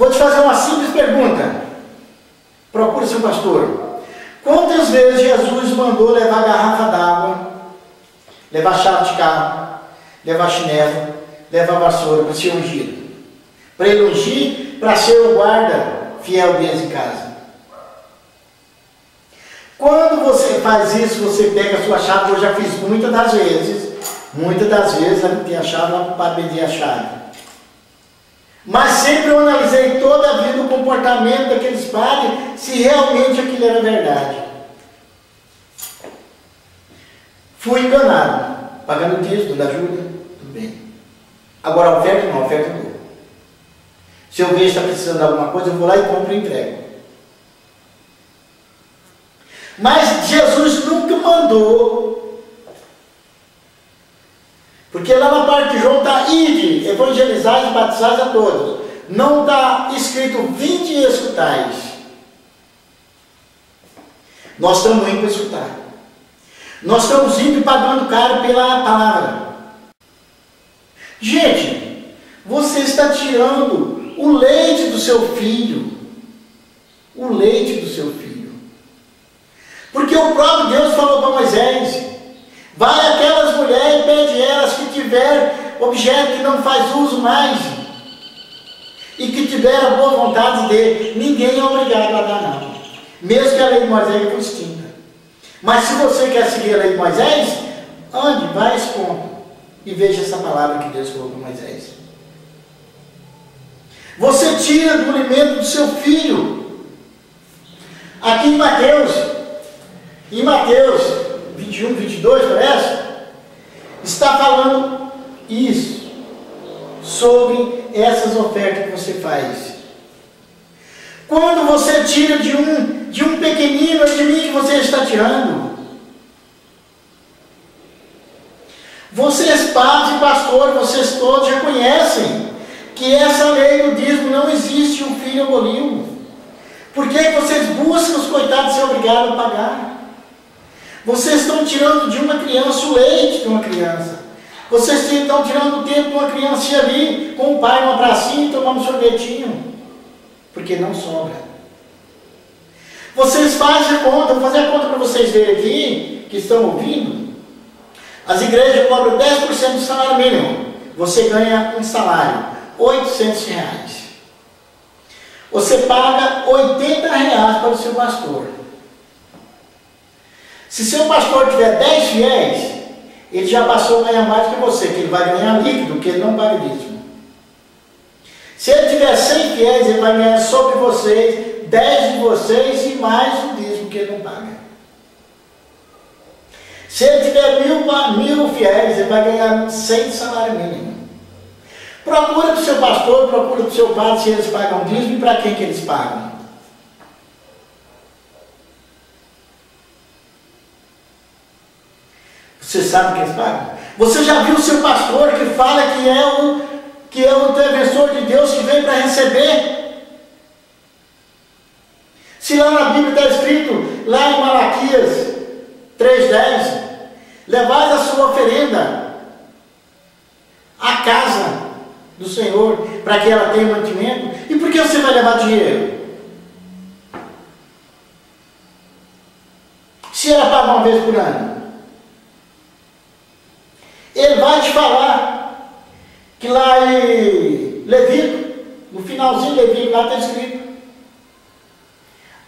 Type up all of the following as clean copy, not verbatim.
Vou te fazer uma simples pergunta. Procure seu pastor. Quantas vezes Jesus mandou levar garrafa d'água, levar chave de carro, levar chinelo, levar vassoura para ser ungido? Para ele ungir, para ser o guarda fiel deles em casa. Quando você faz isso, você pega a sua chave. Eu já fiz muitas das vezes tem a chave lá para o padre pedir a chave. Mas sempre eu analisei toda a vida o comportamento daqueles padres, se realmente aquilo era verdade. Fui enganado, pagando dízimo, dando ajuda, tudo bem. Agora a oferta não, a oferta não. Se eu vejo que está precisando de alguma coisa, eu vou lá e compro e entrego. Mas Jesus nunca mandou, porque lá na parte de João está: ide, evangelizai e batizai a todos. Não está escrito: vinde e escutais. Nós estamos indo para escutar. Nós estamos indo e pagando caro pela palavra. Gente, você está tirando o leite do seu filho. O leite do seu filho. Porque o próprio Deus falou para Moisés: vai aquelas mulheres e pede elas que tiver objeto que não faz uso mais e que tiver a boa vontade de. Ninguém é obrigado a dar, não. Mesmo que a lei de Moisés fosse extinta. Mas se você quer seguir a lei de Moisés, ande, vai a esse ponto e veja essa palavra que Deus falou para Moisés. Você tira do alimento do seu filho. Aqui em Mateus 21, 22, parece, está falando isso, sobre essas ofertas que você faz. Quando você tira de um pequenino, de mim que você está tirando. Vocês, padres e pastores, vocês todos já conhecem que essa lei do dízimo não existe, um filho aboliu. Por que vocês buscam os coitados ser obrigados a pagar? Vocês estão tirando de uma criança o leite de uma criança. Vocês estão tirando o tempo de uma criança ir ali com o pai numa pracinha e tomar um sorvetinho. Porque não sobra. Vocês fazem a conta, vou fazer a conta para vocês verem aqui, que estão ouvindo. As igrejas cobram 10% do salário mínimo. Você ganha um salário, R$800. Você paga R$80 para o seu pastor. Se seu pastor tiver 10 fiéis, ele já passou a ganhar mais que você, que ele vai ganhar líquido, que ele não paga dízimo. Se ele tiver 100 fiéis, ele vai ganhar sobre vocês, 10 de vocês e mais o dízimo que ele não paga. Se ele tiver 1000 fiéis, ele vai ganhar 100 de salário mínimo. Procura para o seu pastor, procura para o seu padre se eles pagam dízimo e para quem que eles pagam. Você sabe o que eles pagam? Você já viu o seu pastor que fala que é o interventor de Deus que veio para receber? Se lá na Bíblia está escrito, lá em Malaquias 3:10, levai a sua oferenda à casa do Senhor, para que ela tenha mantimento. E por que você vai levar dinheiro? Se ela paga uma vez por ano. Ele vai te falar que lá em Levítico, no finalzinho de Levítico, lá está escrito: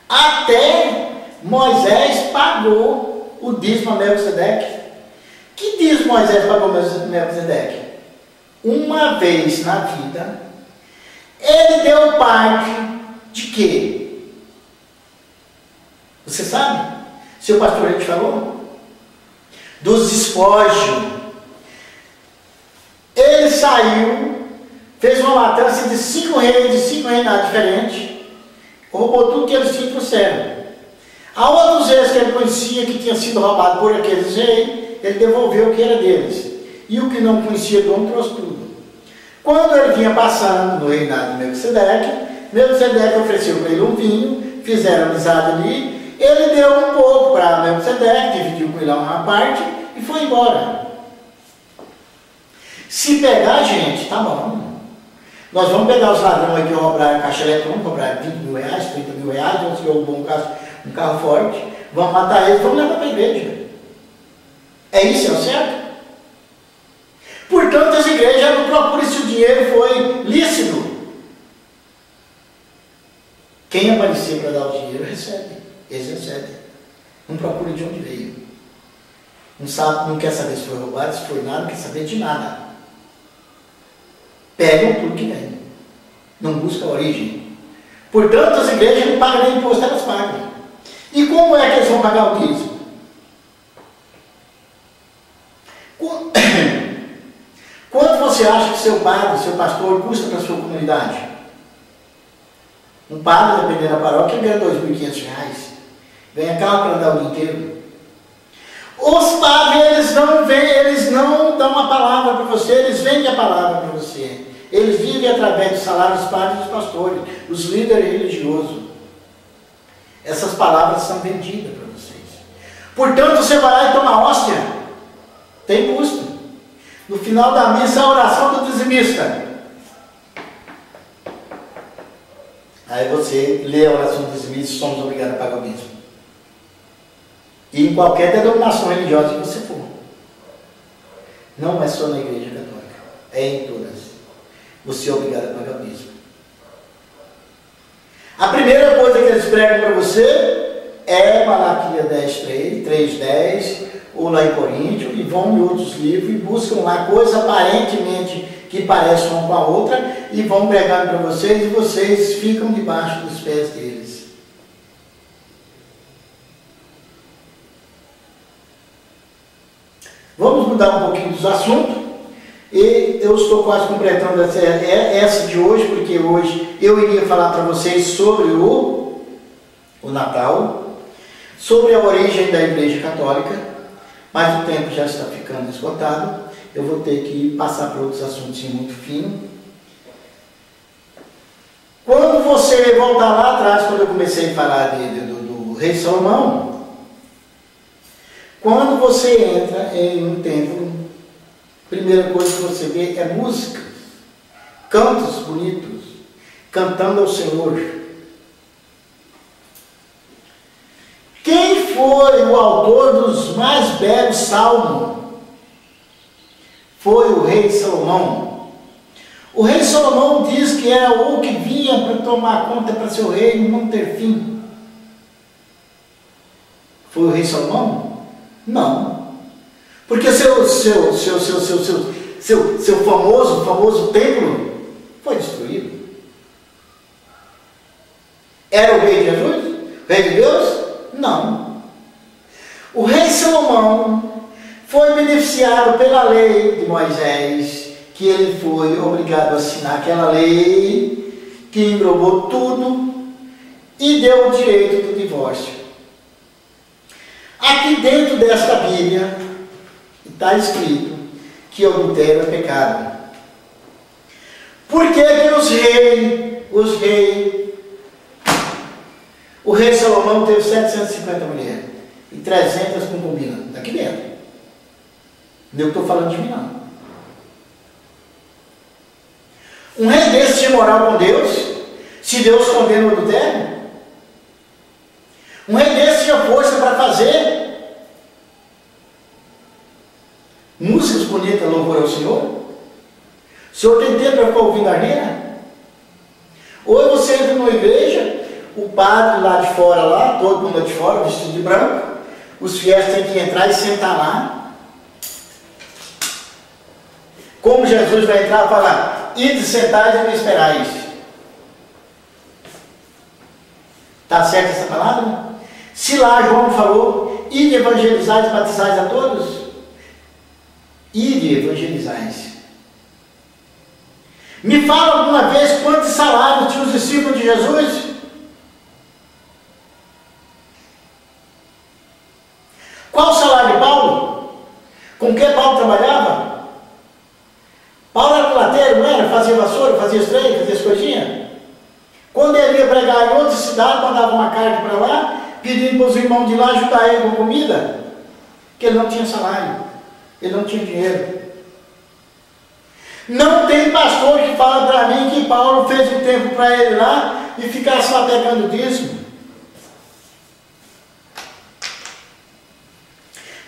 até Moisés pagou o dízimo a Melquisedeque. Que dízimo Moisés pagou a Melquisedeque? Uma vez na vida, ele deu parte de quê? Você sabe? Seu pastor ele te falou? Dos despojos. Ele saiu, fez uma matança de 5 reis, de 5 reinados diferentes, roubou tudo que eles tinham para o céu. Há outros reis que ele conhecia que tinha sido roubado por aqueles reis, ele devolveu o que era deles. E o que não conhecia dono trouxe tudo. Quando ele vinha passando no reinado de Melquisedeque ofereceu para ele um vinho, fizeram amizade ali, ele deu um pouco para Melquisedeque, dividiu com ele uma parte e foi embora. Se pegar, gente, tá bom. Nós vamos pegar os ladrões que roubaram a caixa eletrônica, roubaram 20 mil reais, 30 mil reais, vamos roubou um carro forte, vamos matar eles, vamos levar para a igreja. É isso, é o certo? Portanto, as igrejas não procuram se o dinheiro foi lícito. Quem aparecer para dar o dinheiro, recebe. Eles recebem. Não procura de onde veio. Não sabe, não quer saber se foi roubado, se foi nada, não quer saber de nada. Pegam tudo que vem. Não busca a origem. Portanto, as igrejas não pagam nem imposto, elas pagam. E como é que eles vão pagar o dízimo? Quanto você acha que seu padre, seu pastor, custa para a sua comunidade? Um padre, dependendo da paróquia, ganha R$2.500. Ganha carro para andar o dia inteiro. Os padres, eles não dão a palavra para você, eles vendem a palavra para você. Eles vivem através do salário dos padres e dos pastores, dos líderes religiosos. Essas palavras são vendidas para vocês. Portanto, você vai lá e toma hóstia. Tem custo. No final da missa, a oração do dizimista. Aí você lê a oração do dizimista e somos obrigados a pagar o dízimo. E em qualquer denominação religiosa que você for. Não é só na igreja católica. É em todas. Você é obrigado a pagar o dízimo. A primeira coisa que eles pregam para você é Malaquias 10:3, 3:10, ou lá em Coríntios, e vão em outros livros e buscam lá coisas aparentemente que parecem uma com a outra e vão pregando para vocês e vocês ficam debaixo dos pés deles. Vamos mudar um pouquinho dos assuntos. E eu estou quase completando essa de hoje, porque hoje eu iria falar para vocês sobre o Natal, sobre a origem da Igreja Católica, mas o tempo já está ficando esgotado, eu vou ter que passar para outros assuntos muito finos. Quando você voltar lá atrás, quando eu comecei a falar do rei Salomão, quando você entra em um templo, a primeira coisa que você vê é músicas, cantos bonitos, cantando ao Senhor. Quem foi o autor dos mais belos salmos? Foi o rei Salomão. O rei Salomão diz que era o que vinha para tomar conta para seu reino não ter fim. Foi o rei Salomão? Não. Porque seu famoso templo foi destruído. Era o rei de Jesus? O rei de Deus? Não. O rei Salomão foi beneficiado pela lei de Moisés, que ele foi obrigado a assinar aquela lei que englobou tudo e deu o direito do divórcio. Aqui dentro desta Bíblia está escrito que adultério é pecado. Por que que o rei Salomão teve 750 mulheres e 300 concubinas? Está aqui dentro. Não estou falando de mim, não. Um rei desse tinha moral com Deus? Se Deus condena o adultério? Um rei desse tinha força para fazer músicas bonitas, louvor ao Senhor? O Senhor tem tempo para ficar ouvindo a arneira? Ou você entra numa igreja, o padre lá de fora, lá, todo mundo lá de fora, vestido de branco, os fiéis têm que entrar e sentar lá. Como Jesus vai entrar e falar, ide sentar e me esperais. Está certa essa palavra? Se lá João falou, ide evangelizais e batizais a todos, ide evangelizais. Me fala alguma vez quantos salários tinham os discípulos de Jesus? Qual o salário de Paulo? Com que Paulo trabalhava? Paulo era plateiro, não era? Fazia vassoura, fazia estreia, fazia as coisinhas. Quando ele ia pregar em outra cidade, mandava uma carta para lá, pedindo para os irmãos de lá ajudar ele com comida, que ele não tinha salário, ele não tinha dinheiro. Não tem pastor que fala para mim que Paulo fez um tempo para ele lá e ficar só pegando dízimo.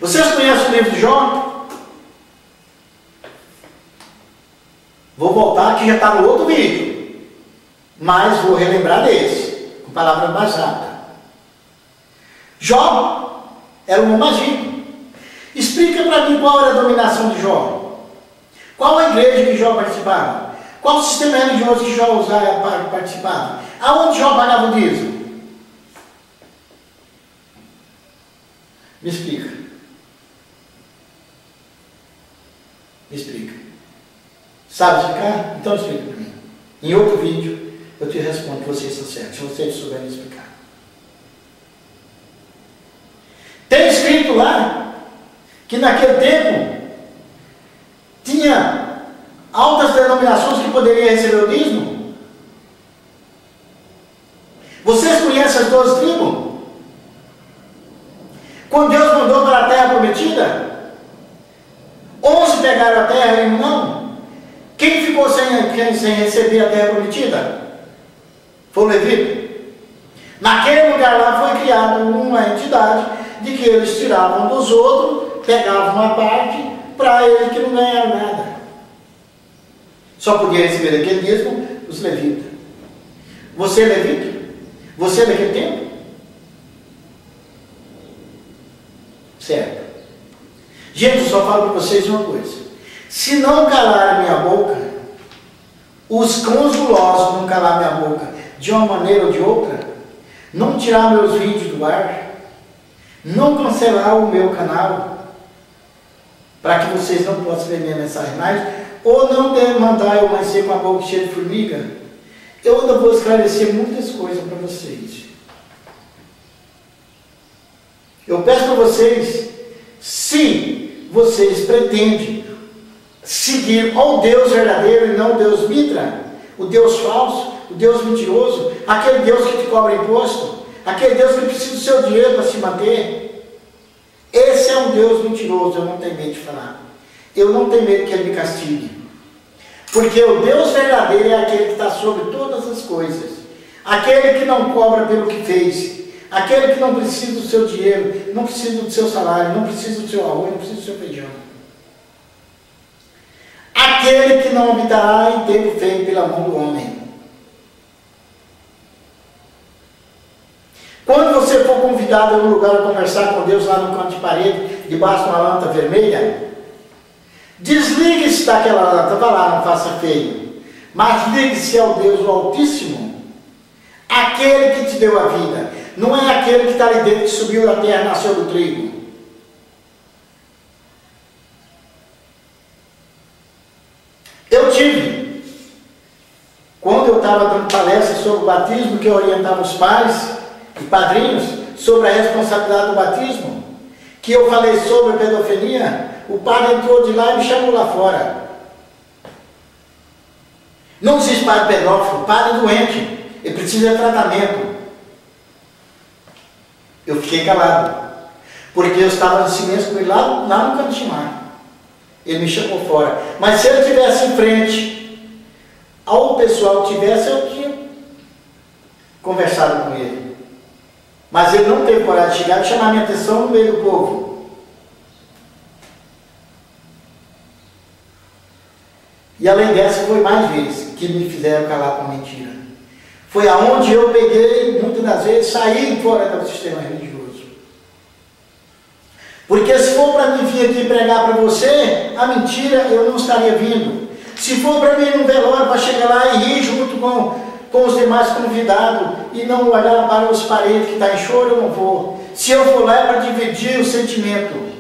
Vocês conhecem o livro de Jó? Vou voltar, que já está no outro vídeo, mas vou relembrar desse, com palavras mais rápidas. Jó era um homem mais rico. Explica para mim qual era a dominação de Jó. Qual a igreja que Jó participava? Qual o sistema religioso que Jó usava para participar? Aonde Jó pagava o dízimo? Me explica. Me explica. Sabe explicar? Então explica para mim. Em outro vídeo eu te respondo que você está certo, se você souber me explicar. Tem escrito lá que naquele tempo tinha altas denominações que poderiam receber o dízimo. Vocês conhecem as 12 tribos? Quando Deus mandou para a terra prometida, 11 pegaram a terra e um não. Quem ficou sem receber a terra prometida? Foi o levita. Naquele lugar lá foi criada uma entidade de que eles tiravam dos outros, pegavam uma parte para eles que não ganharam nada. Só podia receber aquele dízimo os levitas. Você é levita? Você é daquele tempo? Certo. Gente, eu só falo para vocês uma coisa. Se não calar minha boca, os cães gulosos não calar minha boca de uma maneira ou de outra, não tirar meus vídeos do ar, não cancelar o meu canal, para que vocês não possam ver minha mensagem mais, ou não mandar eu nascer com a boca cheia de formiga, eu ainda vou esclarecer muitas coisas para vocês. Eu peço para vocês, se vocês pretendem seguir ao Deus verdadeiro e não o Deus Mitra, o Deus falso, o Deus mentiroso, aquele Deus que te cobra imposto, aquele Deus que precisa do seu dinheiro para se manter, esse é um Deus mentiroso, eu não tenho medo de falar. Eu não tenho medo que ele me castigue. Porque o Deus verdadeiro é aquele que está sobre todas as coisas. Aquele que não cobra pelo que fez. Aquele que não precisa do seu dinheiro, não precisa do seu salário, não precisa do seu arroz, não precisa do seu feijão. Aquele que não habitará em tempo feito pela mão do homem. Quando você for convidado a um lugar a conversar com Deus lá no canto de parede, debaixo de uma lâmpada vermelha, desligue-se daquela lâmpada, vá lá, não faça feio. Mas ligue-se ao Deus o Altíssimo, aquele que te deu a vida. Não é aquele que está ali dentro, que subiu da terra e nasceu do trigo. Eu tive, quando eu estava dando palestra sobre o batismo, que eu orientava os pais e padrinhos sobre a responsabilidade do batismo, que eu falei sobre a pedofilia, o padre entrou de lá e me chamou lá fora. Não existe padre pedófilo, padre doente, ele precisa de tratamento. Eu fiquei calado, porque eu estava em silêncio com ele lá no cantinho lá. Ele me chamou fora. Mas se ele estivesse em frente ao pessoal tivesse, eu tinha conversado com ele. Mas ele não teve coragem de chegar e chamar minha atenção no meio do povo. E além dessa, foi mais vezes que me fizeram calar com mentira. Foi aonde eu peguei, muitas das vezes, saí fora do sistema religioso. Porque se for para mim vir aqui pregar para você, a mentira eu não estaria vindo. Se for para mim ir num velório para chegar lá e rir junto com os demais convidados e não olhar para os parentes que estão em choro, eu não vou. Se eu for lá é para dividir o sentimento.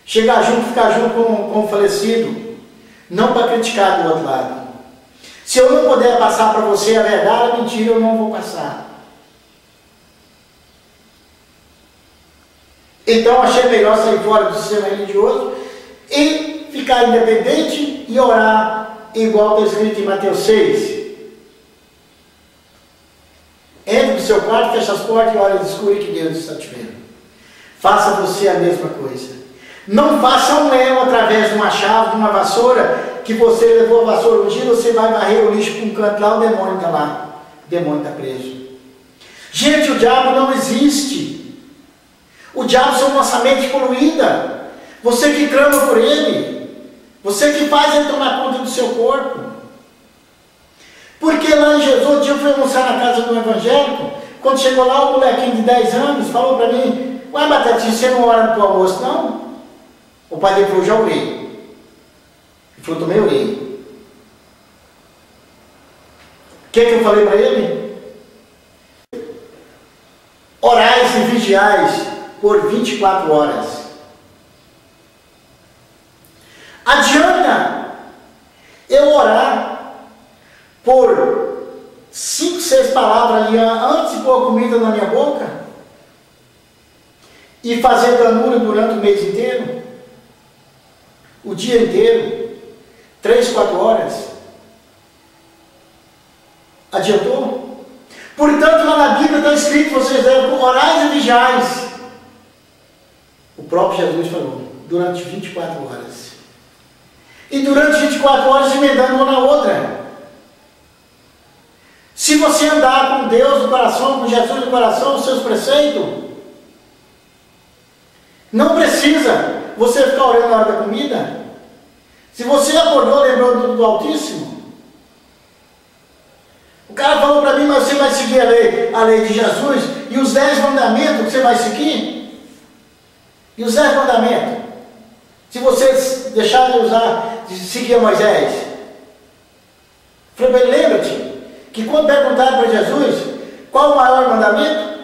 Chegar junto, ficar junto com o falecido. Não para criticar do outro lado. Se eu não puder passar para você a verdade, a mentira eu não vou passar. Então achei melhor sair fora do sistema religioso e ficar independente e orar igual está escrito em Mateus 6. Entre no seu quarto, feche as portas e olhe escuro que Deus está te vendo. Faça você a mesma coisa. Não faça um elo através de uma chave, de uma vassoura, que você levou a vassoura um dia, você vai varrer o lixo para um canto lá, o demônio está lá. O demônio está preso. Gente, o diabo não existe. O diabo é uma nossa mente poluída. Você que clama por ele. Você que faz ele tomar conta do seu corpo. Porque lá em Jesus, um dia eu fui almoçar na casa do evangélico, quando chegou lá um molequinho de 10 anos, falou para mim, ué, Batatinha, você não ora para o almoço, não? O pai dele falou, já orei. Ele falou, também orei. O que eu falei para ele? Orais e vigiais por 24 horas. Adianta eu orar por 5, 6 palavras ali antes de pôr a comida na minha boca e fazer danura durante o mês inteiro, o dia inteiro, 3, 4 horas? Adiantou? Portanto, lá na Bíblia está escrito, vocês devem orar e vigiais. O próprio Jesus falou, durante 24 horas. E durante 24 horas emendando uma na outra. Se você andar com Deus no coração, com Jesus no coração, os seus preceitos, não precisa você ficar orando na hora da comida. Se você acordou lembrando do Altíssimo, o cara falou para mim, mas você vai seguir a lei de Jesus e os 10 mandamentos que você vai seguir? E os 10 mandamentos? Se você deixar de seguir a Moisés? Falei para ele, lembra-te que quando perguntaram para Jesus qual o maior mandamento,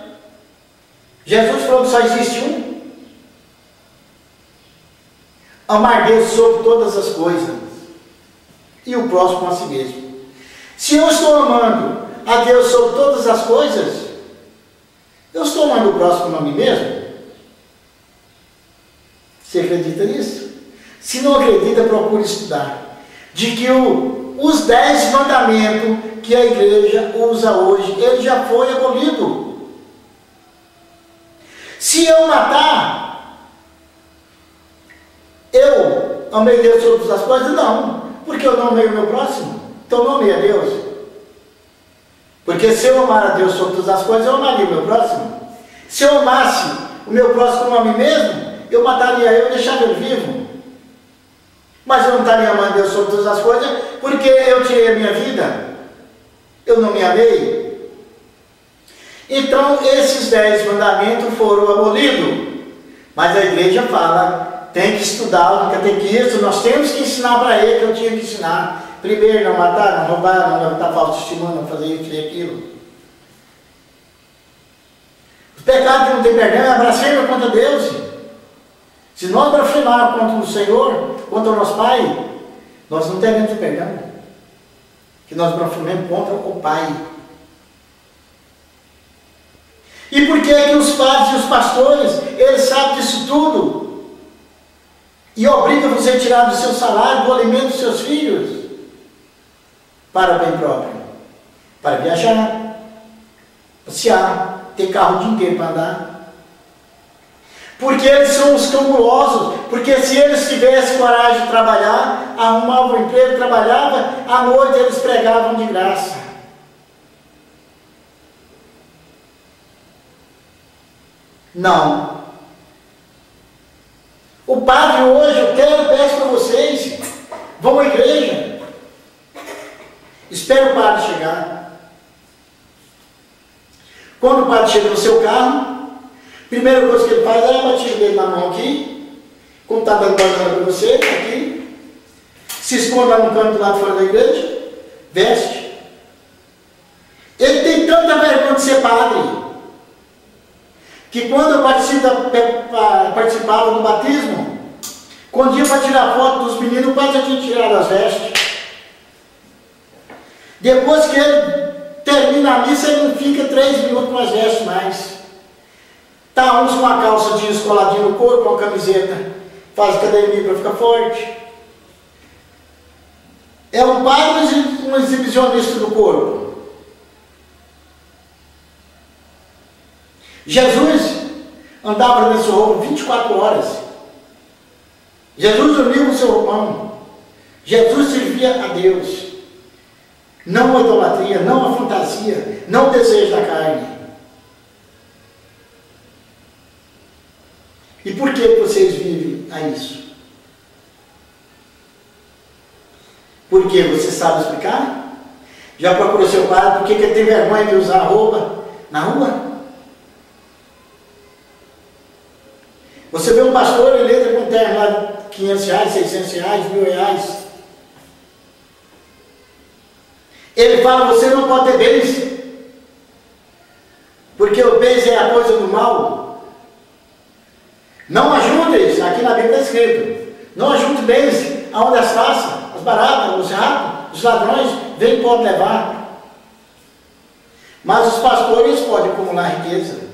Jesus falou que só existe um: amar Deus sobre todas as coisas e o próximo a si mesmo. Se eu estou amando a Deus sobre todas as coisas, eu estou amando o próximo a mim mesmo? Você acredita nisso? Se não acredita, procure estudar. De que os 10 mandamentos que a igreja usa hoje, ele já foi abolido. Se eu matar, eu amei Deus sobre todas as coisas? Não, porque eu não amei o meu próximo. Então não amei a Deus. Porque se eu amar a Deus sobre todas as coisas, eu amaria o meu próximo. Se eu amasse o meu próximo como a mim mesmo, eu mataria eu e deixaria ele vivo. Mas eu não estaria amando Deus sobre todas as coisas, porque eu tirei a minha vida. Eu não me amei. Então esses 10 mandamentos foram abolidos. Mas a igreja fala, tem que estudar o catequista, nós temos que ensinar para ele que eu tinha que ensinar. Primeiro, não matar, não roubar, não levantar falso testemunho, não fazer isso e aquilo. Os pecados que não tem perdão é blasfêmia contra Deus. Se nós blasfemarmos contra o Senhor, contra o nosso Pai, nós não teremos perdão. Que nós blasfememos contra o Pai. E por que que os padres e os pastores, eles sabem disso tudo? E obrigam você a tirar do seu salário, do alimento dos seus filhos? Para o bem próprio, para viajar, passear, ter carro o dia inteiro para andar. Porque eles são os cangulosos, porque se eles tivessem coragem de trabalhar, arrumavam um emprego, trabalhavam, à noite eles pregavam de graça. Não. O padre hoje, eu peço para vocês, vão à igreja. Espera o padre chegar. Quando o padre chega no seu carro, a primeira coisa que ele faz é a batida dele na mão aqui, como está dando banana para você, aqui, se esconde lá no canto lá fora da igreja, veste. Ele tem tanta vergonha de ser padre, que quando eu participava do batismo, quando ia para tirar foto dos meninos, o padre já tinha tirado as vestes. Depois que ele termina a missa, ele não fica 3 minutos com as vestes mais. Está uns com a calça jeans coladinha no corpo, com a camiseta, faz academia para ficar forte. É um padre, um exibicionista do corpo. Jesus andava nesse roubo 24 horas. Jesus dormiu com seu roupão. Jesus servia a Deus, não a idolatria, não a fantasia, não o desejo da carne. E por que vocês vivem a isso? Por que? Você sabe explicar? Já procurou seu padre? Por que ele tem vergonha de usar roupa na rua? Você vê um pastor, ele entra com um terno lá de R$500, R$600, R$1.000. Ele fala, você não pode ter bens, porque o bens é a coisa do mal. Não ajunte, aqui na Bíblia está escrito, não ajunte bens aonde as traças, as baratas, os ratos, os ladrões, vêm e podem levar. Mas os pastores podem acumular riqueza.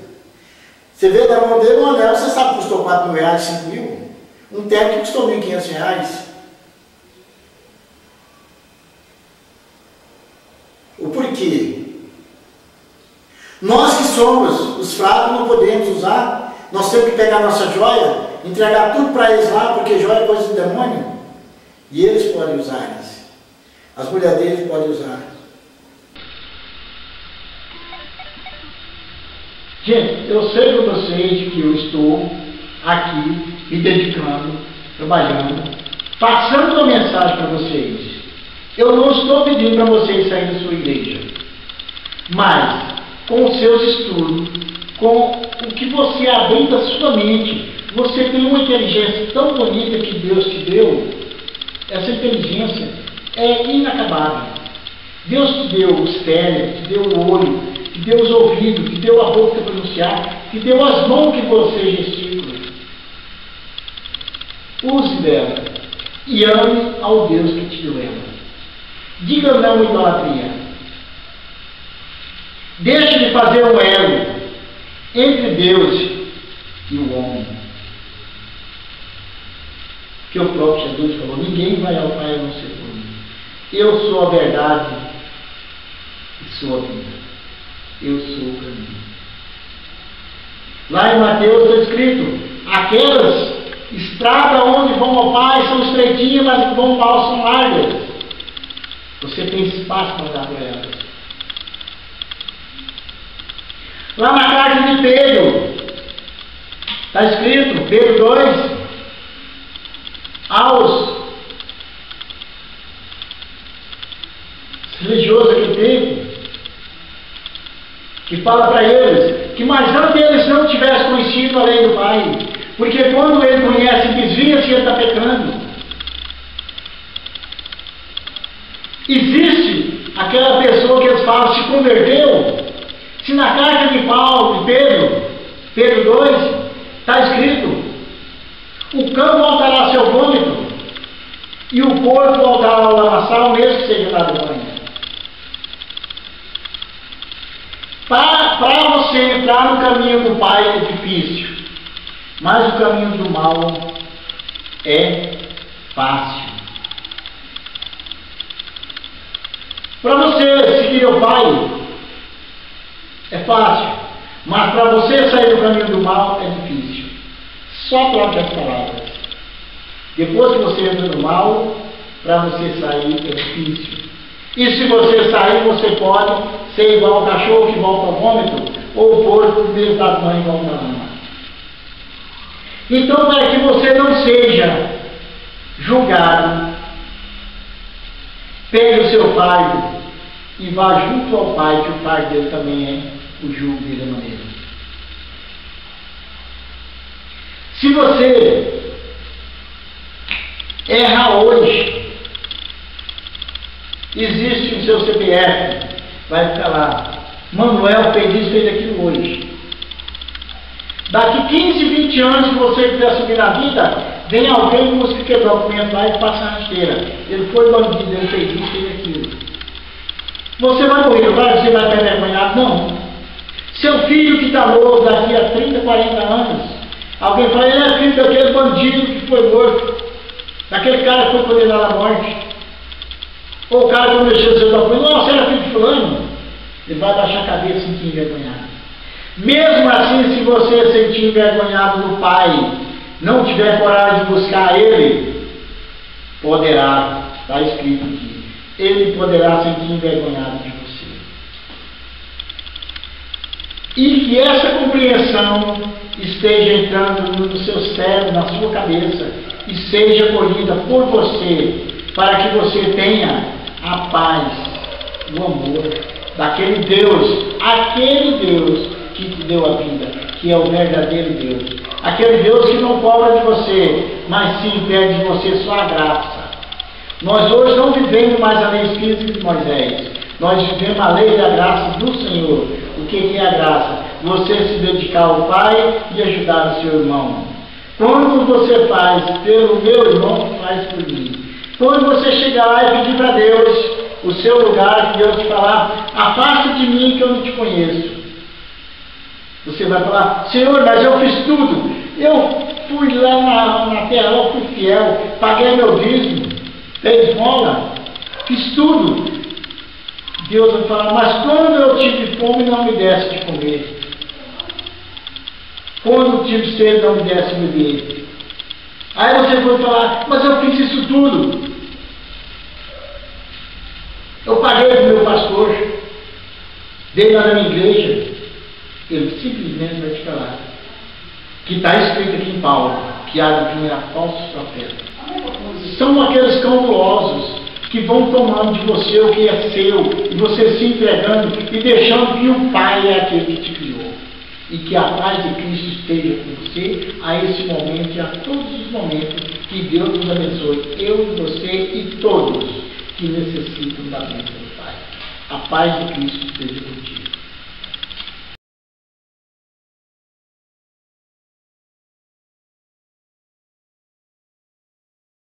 Você vê na mão dele um anel, você sabe que custou R$4.000, R$5.000. Um terno que custou R$1.500. O porquê? Nós que somos os fracos não podemos usar, nós temos que pegar nossa joia, entregar tudo para eles lá, porque joia é coisa do demônio, e eles podem usar isso. As mulheres deles podem usar. Gente, eu sei para vocês que eu estou aqui me dedicando, trabalhando, passando uma mensagem para vocês. Eu não estou pedindo para vocês saírem da sua igreja, mas com os seus estudos, com o que você abriu da sua mente, você tem uma inteligência tão bonita que Deus te deu. Essa inteligência é inacabável. Deus te deu o cérebro, te deu o olho, te deu os ouvidos, te deu a boca para pronunciar, te deu as mãos que você gesticula. Use dela e ame ao Deus que te deu ela. Diga não à idolatria. Deixe de fazer um elo entre Deus e o homem. Que o próprio Jesus falou, ninguém vai ao Pai a não ser por mim. Eu sou a verdade e sou a vida. Eu sou o caminho. Lá em Mateus está escrito, aquelas estradas onde vão ao Pai são estreitinhas, mas que vão para o são largas. Você tem espaço para dar para elas. Lá na carta de Pedro, está escrito, Pedro 2, aos religiosos daquele tempo, que fala para eles, que mais antes eles não tivessem conhecido a lei do Pai, porque quando ele conhece, desvia-se e ele está pecando. Existe aquela pessoa que eles falam, se converteu. Se na carta de Paulo, de Pedro 2, está escrito, o cão voltará ao seu vômito, e o porco voltará ao lamaçal, mesmo que seja dado banho. Para você entrar no caminho do Pai é difícil, mas o caminho do mal é fácil. Para você seguir o Pai é fácil, mas para você sair do caminho do mal é difícil. Só troque as palavras. Depois que você entra no mal, para você sair é difícil. E se você sair, você pode ser igual ao cachorro que volta ao vômito, ou o porco que mesmo da mãe volta à lama. Então, para que você não seja julgado, pegue o seu fardo e vá junto ao Pai, que o Pai dele também é o jugo dele da maneira. Se você erra hoje, existe o seu CPF, vai ficar lá, Manuel fez isso, fez aquilo hoje. Daqui 15, 20 anos que você quiser subir na vida, vem alguém que você quebrou o documento lá e passa na rasteira. Ele foi bandido, ele fez isso, fez aquilo. Você vai morrer, você vai ter envergonhado? Não. Seu filho que está morto daqui a 30, 40 anos, alguém fala, ele é filho daquele bandido que foi morto, daquele cara que foi condenado à morte. Ou o cara que não mexeu no seu documento, não, você era filho de fulano. Ele vai baixar a cabeça e se sentir envergonhado. Mesmo assim, se você se sentir envergonhado no Pai, não tiver coragem de buscar Ele, poderá está escrito aqui, ele poderá sentir envergonhado de você. E que essa compreensão esteja entrando no seu cérebro, na sua cabeça, e seja acolhida por você, para que você tenha a paz, o amor daquele Deus que te deu a vida, que é o verdadeiro Deus. Aquele Deus que não cobra de você, mas sim pede de você só a graça. Nós hoje não vivemos mais a lei física de Moisés, nós vivemos a lei da graça do Senhor. O que é a graça? Você se dedicar ao Pai e ajudar o seu irmão. Quando você faz pelo meu irmão, faz por mim. Quando você chegar lá e pedir para Deus o seu lugar, que Deus te falar, afasta de mim que eu não te conheço. Você vai falar, Senhor, mas eu fiz tudo. Eu fui lá na terra, eu fui fiel, paguei meu dízimo, dei esmola, fiz tudo. Deus vai falar, mas quando eu tive fome, não me desse de comer. Quando eu tive sede, não me desse de beber. Aí você vai falar, mas eu fiz isso tudo. Eu paguei para o meu pastor, dei lá na minha igreja. Ele simplesmente vai te falar que está escrito aqui em Paulo que há de vir a falsos profetas. São aqueles cautelosos que vão tomando de você o que é seu e você se entregando e deixando que o Pai é aquele que te criou. E que a paz de Cristo esteja com você a esse momento e a todos os momentos. Que Deus nos abençoe, eu, você e todos que necessitam da bênção do Pai. A paz de Cristo esteja contigo.